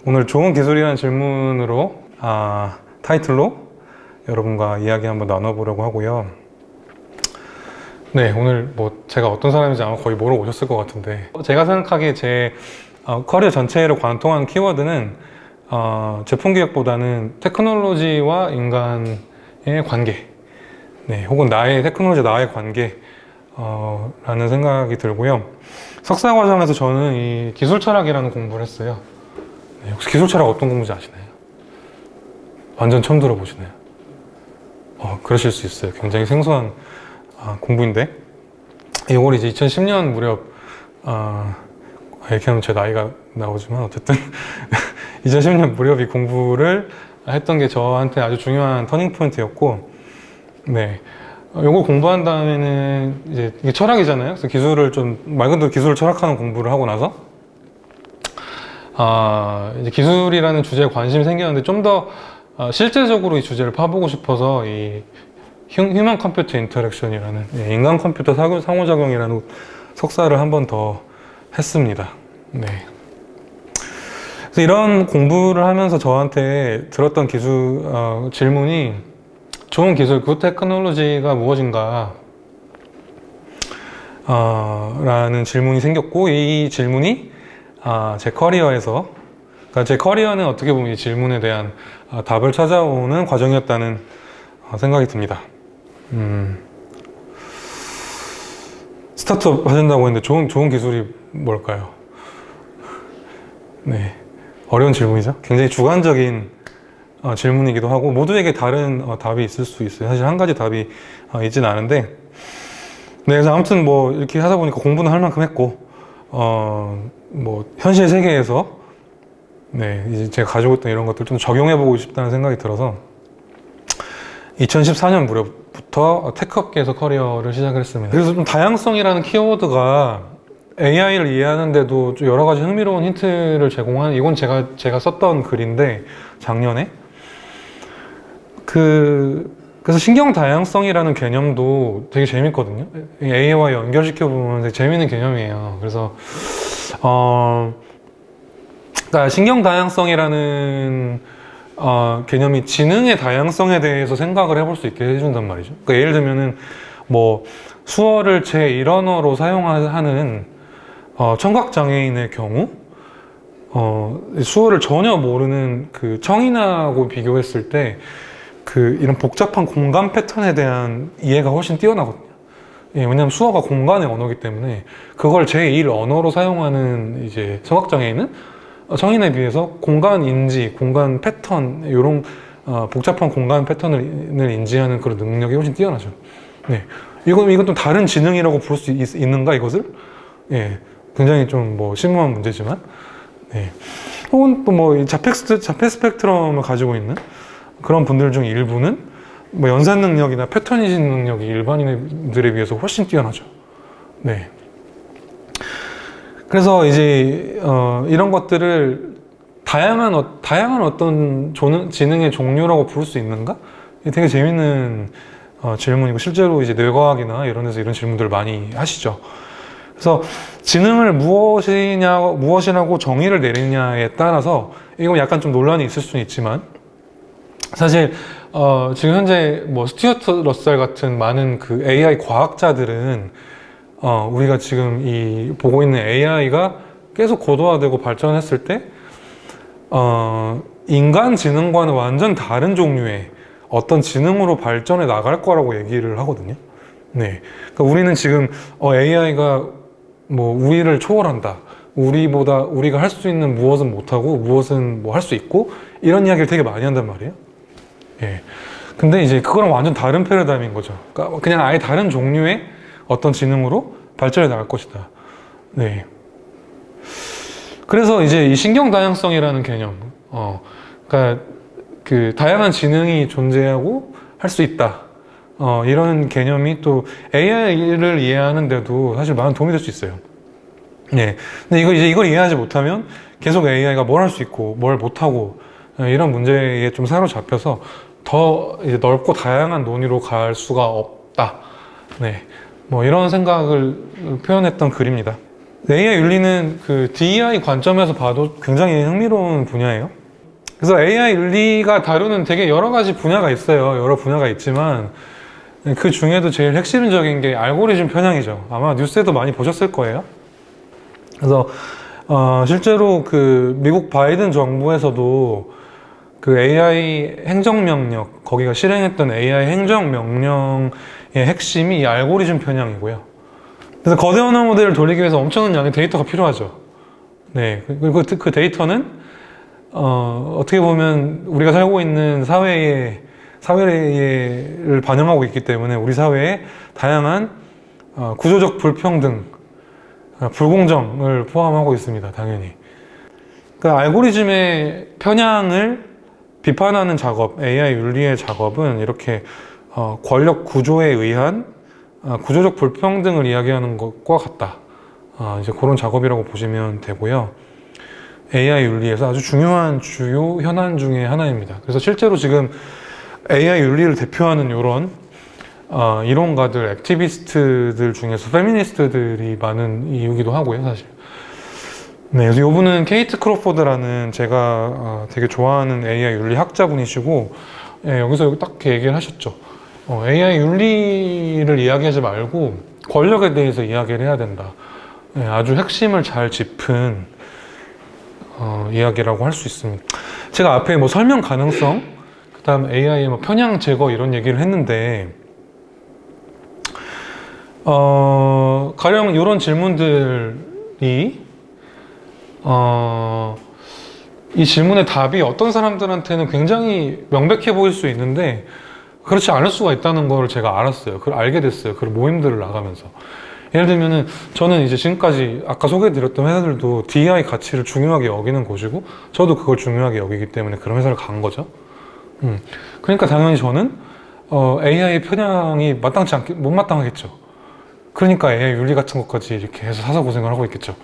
오늘 좋은 기술이라는 질문으로 타이틀로 여러분과 이야기 한번 나눠보려고 하고요. 네, 오늘 뭐 제가 어떤 사람인지 아마 거의 모르고 오셨을 것 같은데, 제가 생각하기에 제 커리어 전체를 관통한 키워드는 제품 기획보다는 테크놀로지와 인간의 관계, 네, 혹은 테크놀로지와 나의 관계 라는 생각이 들고요. 석사 과정에서 저는 이 기술 철학이라는 공부를 했어요. 네, 혹시 기술 철학 어떤 공부인지 아시나요? 완전 처음 들어보시나요? 그러실 수 있어요. 굉장히 생소한 공부인데, 이걸 이제 2010년 무렵 이렇게 하면 제 나이가 나오지만 어쨌든 2010년 무렵 이 공부를 했던 게 저한테 아주 중요한 터닝 포인트였고, 네, 이걸 공부한 다음에는 이제 이게 철학이잖아요. 그래서 기술을 말 그대로 기술을 철학하는 공부를 하고 나서 이제 기술이라는 주제에 관심이 생겼는데, 좀 더 실제적으로 이 주제를 파보고 싶어서 이 휴먼 컴퓨터 인터랙션이라는, 인간 컴퓨터 상호작용이라는 석사를 한 번 더 했습니다. 네. 그래서 이런 공부를 하면서 저한테 들었던 질문이, 좋은 기술, 굿 테크놀로지가 무엇인가 라는 질문이 생겼고, 이 질문이 제 커리어에서, 그러니까 제 커리어는 어떻게 보면 이 질문에 대한 답을 찾아오는 과정이었다는 생각이 듭니다. 스타트업 하신다고 했는데 좋은 기술이 뭘까요? 네, 어려운 질문이죠. 굉장히 주관적인 질문이기도 하고, 모두에게 다른 답이 있을 수 있어요. 사실 한 가지 답이 있진 않은데, 네, 그래서 아무튼 뭐 이렇게 하다 보니까 공부는 할 만큼 했고, 뭐 현실 세계에서 네, 이제 제가 가지고 있던 이런 것들 좀 적용해보고 싶다는 생각이 들어서 2014년 무렵부터 테크업계에서 커리어를 시작을 했습니다. 그래서 좀 다양성이라는 키워드가 AI를 이해하는데도 좀 여러 가지 흥미로운 힌트를 제공한, 이건 제가 썼던 글인데, 작년에. 그래서 신경 다양성이라는 개념도 되게 재밌거든요. AI와 연결시켜보면 되게 재밌는 개념이에요. 그래서, 그러니까 신경 다양성이라는 개념이 지능의 다양성에 대해서 생각을 해볼 수 있게 해준단 말이죠. 그러니까 예를 들면은 뭐 수어를 제1언어로 사용하는 청각장애인의 경우, 수어를 전혀 모르는 그 청인하고 비교했을 때 이런 복잡한 공간 패턴에 대한 이해가 훨씬 뛰어나거든요. 예, 왜냐하면 수어가 공간의 언어이기 때문에 그걸 제1 언어로 사용하는 이제 청각장애인은 청인에 비해서 공간 인지, 공간 패턴, 이런 복잡한 공간 패턴을 인지하는 그런 능력이 훨씬 뛰어나죠. 네, 이건 좀 다른 지능이라고 부를 수 있는가, 이것을? 예, 굉장히 좀 뭐 심오한 문제지만, 네. 혹은 또 뭐 자폐 스펙트럼을 가지고 있는 그런 분들 중 일부는 뭐 연산 능력이나 패턴 인식 능력이 일반인들에 비해서 훨씬 뛰어나죠. 네. 그래서 이제 이런 것들을 다양한 어떤 지능의 종류라고 부를 수 있는가? 이게 되게 재밌는 질문이고, 실제로 이제 뇌과학이나 이런 데서 이런 질문들을 많이 하시죠. 그래서 지능을 무엇이라고 정의를 내리냐에 따라서 이건 약간 좀 논란이 있을 수는 있지만, 사실 지금 현재 뭐 스튜어트 러셀 같은 많은 그 AI 과학자들은 우리가 지금 보고 있는 AI가 계속 고도화되고 발전했을 때 인간 지능과는 완전 다른 종류의 어떤 지능으로 발전해 나갈 거라고 얘기를 하거든요. 네, 그러니까 우리는 지금 AI가 뭐 우리를 초월한다, 우리가 할 수 있는 무엇은 못하고 무엇은 뭐 할 수 있고, 이런 이야기를 되게 많이 한단 말이에요. 예. 근데 이제 그거랑 완전 다른 패러다임인 거죠. 그러니까 그냥 아예 다른 종류의 어떤 지능으로 발전해 나갈 것이다. 네. 그래서 이제 이 신경 다양성이라는 개념, 그러니까 그 다양한 지능이 존재하고 할 수 있다. 이런 개념이 또 AI를 이해하는데도 사실 많은 도움이 될 수 있어요. 네. 근데 이걸 이해하지 못하면 계속 AI가 뭘 할 수 있고 뭘 못하고 이런 문제에 좀 사로잡혀서 더 이제 넓고 다양한 논의로 갈 수가 없다. 네. 뭐 이런 생각을 표현했던 글입니다. AI 윤리는 그 DEI 관점에서 봐도 굉장히 흥미로운 분야예요. 그래서 AI 윤리가 다루는 되게 여러 가지 분야가 있어요. 여러 분야가 있지만 그 중에도 제일 핵심적인 게 알고리즘 편향이죠. 아마 뉴스에도 많이 보셨을 거예요. 그래서 실제로 그 미국 바이든 정부에서도 그 AI 행정명령, 거기가 실행했던 AI 행정명령의 핵심이 이 알고리즘 편향이고요. 그래서 거대 언어 모델을 돌리기 위해서 엄청난 양의 데이터가 필요하죠. 네, 그리고 그 데이터는 어떻게 보면 우리가 살고 있는 사회를 반영하고 있기 때문에 우리 사회에 다양한 구조적 불평등, 불공정을 포함하고 있습니다. 당연히. 그 알고리즘의 편향을 비판하는 작업, AI 윤리의 작업은 이렇게 권력 구조에 의한 구조적 불평등을 이야기하는 것과 같다. 이제 그런 작업이라고 보시면 되고요. AI 윤리에서 아주 중요한 주요 현안 중에 하나입니다. 그래서 실제로 지금 AI 윤리를 대표하는 이런 이론가들, 액티비스트들 중에서 페미니스트들이 많은 이유기도 하고요, 사실. 네, 그래서 이분은 케이트 크로포드라는 제가 되게 좋아하는 AI 윤리 학자분이시고, 여기서 딱 이렇게 얘기를 하셨죠. AI 윤리를 이야기하지 말고 권력에 대해서 이야기를 해야 된다. 아주 핵심을 잘 짚은 이야기라고 할 수 있습니다. 제가 앞에 뭐 설명 가능성, 그 다음 AI의 뭐 편향 제거 이런 얘기를 했는데, 가령 이런 질문들이, 이 질문의 답이 어떤 사람들한테는 굉장히 명백해 보일 수 있는데, 그렇지 않을 수가 있다는 걸 제가 알았어요. 그걸 알게 됐어요. 그 모임들을 나가면서. 예를 들면은, 저는 이제 지금까지 아까 소개해드렸던 회사들도 DEI 가치를 중요하게 여기는 곳이고, 저도 그걸 중요하게 여기기 때문에 그런 회사를 간 거죠. 그러니까 당연히 저는, AI 편향이 못마땅하겠죠. 그러니까 AI 윤리 같은 것까지 이렇게 해서 사서 고생을 하고 있겠죠.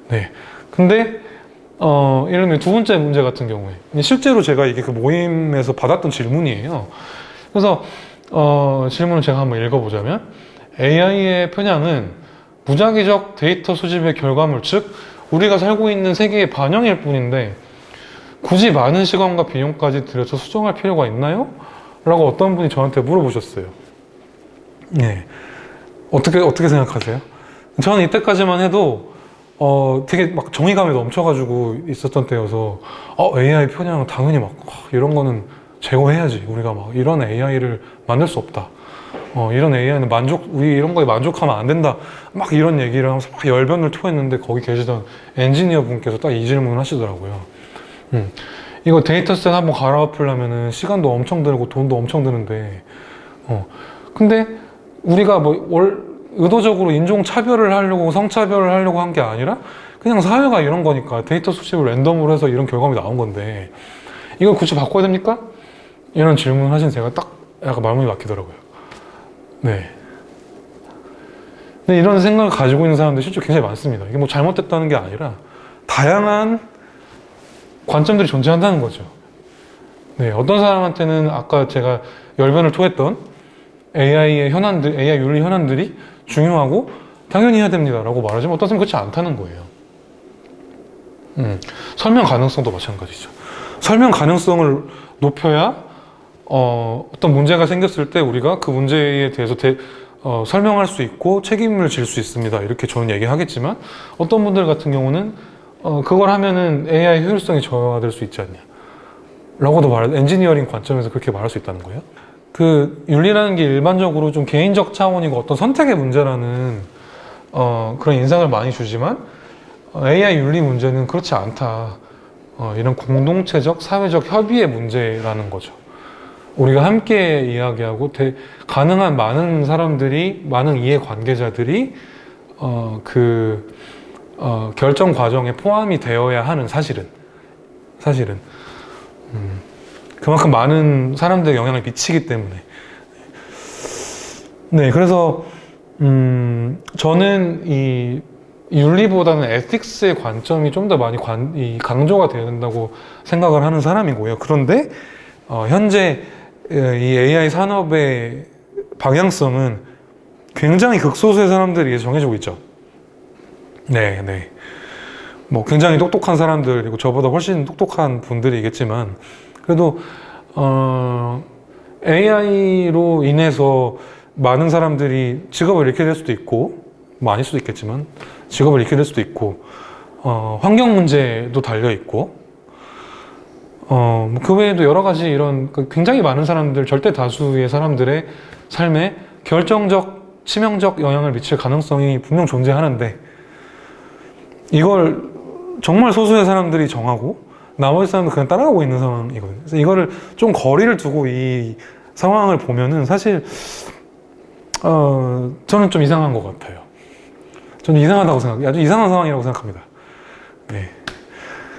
네. 근데, 예를 들면 두 번째 문제 같은 경우에, 실제로 제가 이게 그 모임에서 받았던 질문이에요. 그래서, 질문을 제가 한번 읽어보자면, AI의 편향은 무작위적 데이터 수집의 결과물, 즉, 우리가 살고 있는 세계의 반영일 뿐인데, 굳이 많은 시간과 비용까지 들여서 수정할 필요가 있나요? 라고 어떤 분이 저한테 물어보셨어요. 네. 어떻게 생각하세요? 저는 이때까지만 해도 되게 막 정의감이 넘쳐가지고 있었던 때여서 AI 편향은 당연히 막 이런 거는 제거해야지. 우리가 막 이런 AI를 만들 수 없다. 이런 AI는 우리 이런 거에 만족하면 안 된다. 막 이런 얘기를 하면서 막 열변을 토했는데 거기 계시던 엔지니어 분께서 딱 이 질문을 하시더라고요. 이거 데이터셋 한번 갈아엎으려면은 시간도 엄청 들고 돈도 엄청 드는데, 근데 우리가 의도적으로 인종차별을 하려고 성차별을 하려고 한 게 아니라 그냥 사회가 이런 거니까 데이터 수집을 랜덤으로 해서 이런 결과물이 나온 건데 이걸 굳이 바꿔야 됩니까? 이런 질문을 하신 제가 딱 약간 마음이 막히더라고요. 네. 근데 이런 생각을 가지고 있는 사람들이 실제로 굉장히 많습니다. 이게 뭐 잘못됐다는 게 아니라 다양한 관점들이 존재한다는 거죠. 네. 어떤 사람한테는 아까 제가 열변을 토했던 AI 윤리 현안들이 중요하고 당연히 해야 됩니다 라고 말하지만 어떤 사람은 그렇지 않다는 거예요. 설명 가능성도 마찬가지죠. 설명 가능성을 높여야 어떤 문제가 생겼을 때 우리가 그 문제에 대해서 설명할 수 있고 책임을 질 수 있습니다. 이렇게 저는 얘기하겠지만 어떤 분들 같은 경우는 그걸 하면은 AI 효율성이 저하될 수 있지 않냐 라고도 엔지니어링 관점에서 그렇게 말할 수 있다는 거예요. 그 윤리라는 게 일반적으로 좀 개인적 차원이고 어떤 선택의 문제라는 그런 인상을 많이 주지만 AI 윤리 문제는 그렇지 않다. 이런 공동체적 사회적 협의의 문제라는 거죠. 우리가 함께 이야기하고 가능한 많은 사람들이, 많은 이해관계자들이 결정 과정에 포함이 되어야 하는 사실은 그만큼 많은 사람들에게 영향을 미치기 때문에. 네, 그래서 저는 이 윤리보다는 에틱스의 관점이 좀 더 많이 강조가 되어야 된다고 생각을 하는 사람이고요. 그런데 현재 이 AI 산업의 방향성은 굉장히 극소수의 사람들이 정해지고 있죠. 네, 네. 뭐 굉장히 똑똑한 사람들, 그리고 저보다 훨씬 똑똑한 분들이겠지만, 그래도 AI로 인해서 많은 사람들이 직업을 잃게 될 수도 있고, 뭐 아닐 수도 있겠지만 직업을 잃게 될 수도 있고, 환경 문제도 달려 있고, 뭐그 외에도 여러 가지 이런 굉장히 많은 사람들, 절대 다수의 사람들의 삶에 결정적, 치명적 영향을 미칠 가능성이 분명 존재하는데, 이걸 정말 소수의 사람들이 정하고 나머지 사람들 그냥 따라가고 있는 상황이거든요. 그래서 이거를 좀 거리를 두고 이 상황을 보면은 사실 저는 좀 이상한 것 같아요. 저는 이상하다고 생각해요. 아주 이상한 상황이라고 생각합니다. 네.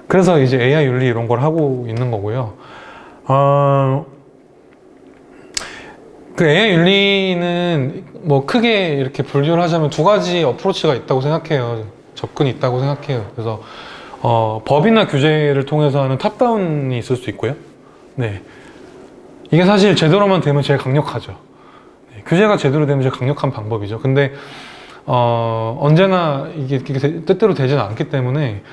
그래서 이제 AI 윤리 이런 걸 하고 있는 거고요. 그 AI 윤리는 뭐 크게 이렇게 분류를 하자면 두 가지 어프로치가 있다고 생각해요. 접근이 있다고 생각해요. 그래서 법이나 규제를 통해서 하는 탑다운이 있을 수 있고요. 네. 이게 사실 제대로만 되면 제일 강력하죠. 네. 규제가 제대로 되면 제일 강력한 방법이죠. 근데 언제나 이게 뜻대로 되지는 않기 때문에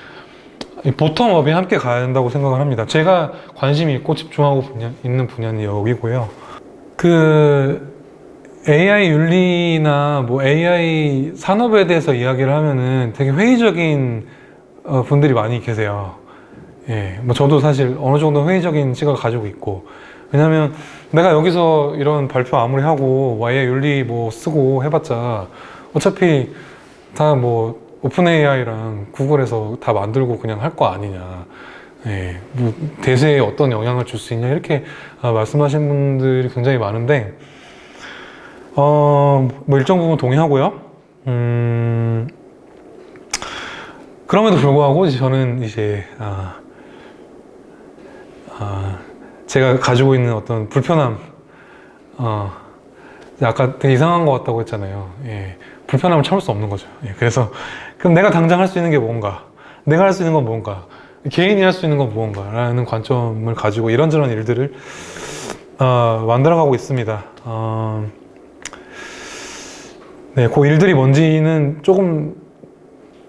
보텀업이 함께 가야 된다고 생각을 합니다. 제가 관심이 있고 집중하고 있는 분야는 여기고요. 그 AI 윤리나 뭐 AI 산업에 대해서 이야기를 하면은 되게 회의적인 분들이 많이 계세요. 예, 뭐 저도 사실 어느 정도 회의적인 시각을 가지고 있고, 왜냐면 내가 여기서 이런 발표 아무리 하고 AI 윤리 뭐 쓰고 해봤자 어차피 다 뭐 오픈 AI랑 구글에서 다 만들고 그냥 할 거 아니냐. 예, 뭐 대세에 어떤 영향을 줄 수 있냐 이렇게 말씀하신 분들이 굉장히 많은데, 뭐 일정 부분 동의하고요. 그럼에도 불구하고 저는 이제 제가 가지고 있는 어떤 불편함, 아까 되게 이상한 것 같다고 했잖아요. 예, 불편함을 참을 수 없는 거죠. 예, 그래서 그럼 내가 당장 할 수 있는 게 뭔가, 내가 할 수 있는 건 뭔가, 개인이 할 수 있는 건 무언가라는 관점을 가지고 이런저런 일들을 만들어가고 있습니다. 네, 그 일들이 뭔지는 조금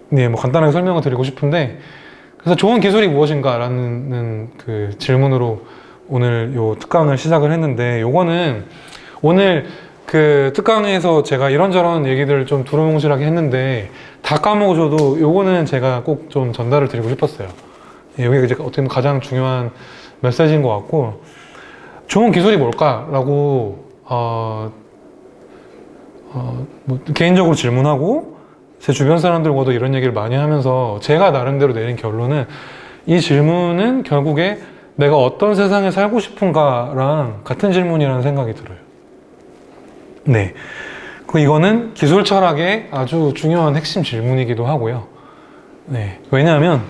네, 뭐 간단하게 설명을 드리고 싶은데, 그래서 좋은 기술이 무엇인가라는 그 질문으로 오늘 요 특강을 시작을 했는데, 요거는 오늘 그 특강에서 제가 이런저런 얘기들을 좀 두루뭉실하게 했는데 다 까먹어줘도 요거는 제가 꼭 좀 전달을 드리고 싶었어요. 예, 여기가 이제 어떻게 보면 가장 중요한 메시지인 것 같고, 좋은 기술이 뭘까라고 뭐 개인적으로 질문하고 제 주변 사람들과도 이런 얘기를 많이 하면서 제가 나름대로 내린 결론은, 이 질문은 결국에 내가 어떤 세상에 살고 싶은가랑 같은 질문이라는 생각이 들어요. 네. 이거는 기술 철학의 아주 중요한 핵심 질문이기도 하고요. 네. 왜냐하면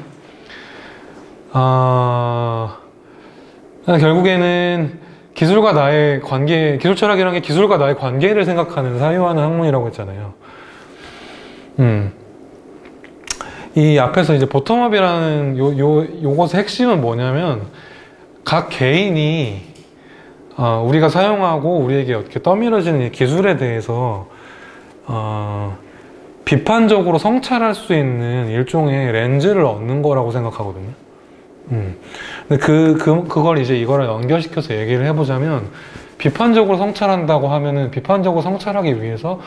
결국에는 기술과 나의 관계, 기술 철학이라는 게 기술과 나의 관계를 생각하는 사유하는 학문이라고 했잖아요. 이 앞에서 이제 보텀업이라는 요것의 핵심은 뭐냐면, 각 개인이 우리가 사용하고 우리에게 어떻게 떠밀어지는 이 기술에 대해서 비판적으로 성찰할 수 있는 일종의 렌즈를 얻는 거라고 생각하거든요. 근데 그걸 이제 이거를 연결시켜서 얘기를 해보자면, 비판적으로 성찰한다고 하면은 비판적으로 성찰하기 위해서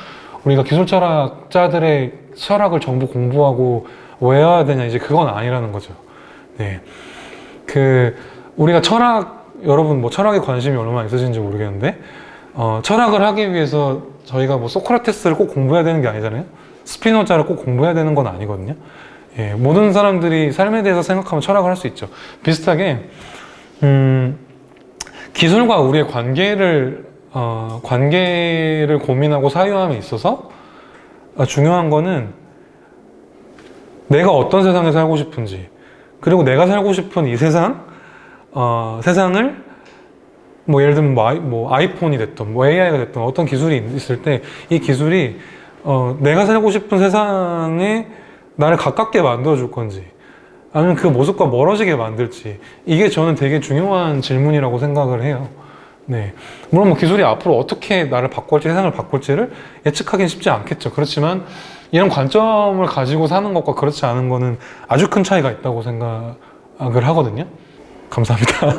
우리가 기술 철학자들의 철학을 전부 공부하고 외워야 되냐, 이제 그건 아니라는 거죠. 네. 우리가 여러분 뭐 철학에 관심이 얼마나 있으신지 모르겠는데, 철학을 하기 위해서 저희가 뭐 소크라테스를 꼭 공부해야 되는 게 아니잖아요. 스피노자를 꼭 공부해야 되는 건 아니거든요. 예, 모든 사람들이 삶에 대해서 생각하면 철학을 할 수 있죠. 비슷하게 기술과 우리의 관계를 고민하고 사유함에 있어서 중요한 거는 내가 어떤 세상에 살고 싶은지, 그리고 내가 살고 싶은 이 세상을 뭐 예를 들면 뭐 아이폰이 됐든 뭐 AI가 됐든 어떤 기술이 있을 때, 이 기술이 내가 살고 싶은 세상에 나를 가깝게 만들어줄 건지, 아니면 그 모습과 멀어지게 만들지, 이게 저는 되게 중요한 질문이라고 생각을 해요. 네. 물론 뭐 기술이 앞으로 어떻게 나를 바꿀지, 세상을 바꿀지를 예측하기는 쉽지 않겠죠. 그렇지만 이런 관점을 가지고 사는 것과 그렇지 않은 거는 아주 큰 차이가 있다고 생각을 하거든요. 감사합니다.